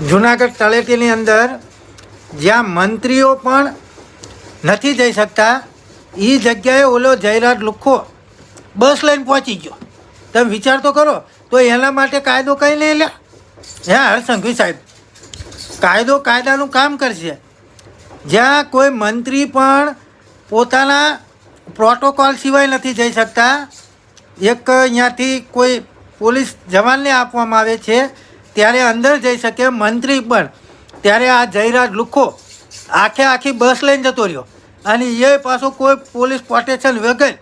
જુનાગઢ તળેટીની અંદર જ્યાં મંત્રીઓ પણ નથી જઈ શકતા એ જગ્યાએ ઓલો જયરાજ લુખ્ખો બસ લઈને પહોંચી ગયો. તમે વિચાર તો કરો. તો એના માટે કાયદો કંઈ નહીં લે. હે હરસંઘવી સાહેબ, કાયદો કાયદાનું કામ કરશે. જ્યાં કોઈ મંત્રી પણ પોતાના પ્રોટોકોલ સિવાય નથી જઈ શકતા, એક અહીંયાથી કોઈ પોલીસ જવાનને આપવામાં આવે છે ત્યારે અંદર જઈ શકે મંત્રી પણ, ત્યારે આ જયરાજ લુખ્ખો આખી બસ લઈને જતો રહ્યો અને એ પાછો કોઈ પોલીસ પ્રોટેક્શન વગર.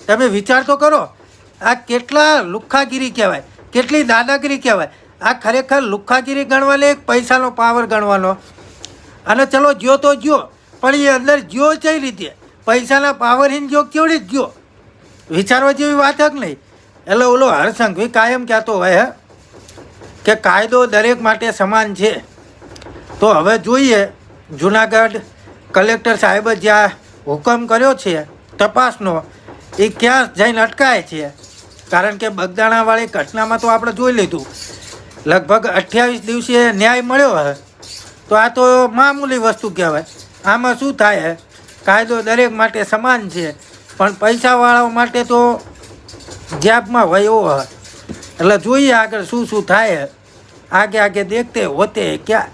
તમે વિચાર તો કરો, આ કેટલા લુખ્ખાગીરી કહેવાય, કેટલી દાદાગીરી કહેવાય. આ ખરેખર લુખ્ખાગીરી ગણવાને એક પૈસાનો પાવર ગણવાનો. અને ચલો જ્યો તો જ્યો, પણ એ અંદર જ્યો કઈ રીતે? પૈસાના પાવરહીન જો કેવડી જ ગયો? વિચારવા જેવી વાત જ નહીં. એટલે ઓલો હરસંઘવી કાયમ કહેતો હોય કે કાયદો દરેક માટે સમાન છે. તો હવે જોઈએ જુનાગઢ કલેક્ટર સાહેબે જ્યાં હુકમ કર્યો છે તપાસનો, એ ક્યાં જઈને અટકાય છે. કારણ કે બગદાણાવાળી ઘટનામાં તો આપણે જોઈ લીધું, લગભગ 28 દિવસે ન્યાય મળ્યો હે. તો આ તો મામૂલી વસ્તુ કહેવાય. આમાં શું થાય? કાયદો દરેક માટે સમાન છે, પણ પૈસાવાળાઓ માટે તો જેબમાં હોય એવો હોય. એટલે જોઈએ આગળ શું થાય. આગે આગે દેખતે હોતે ક્યાં.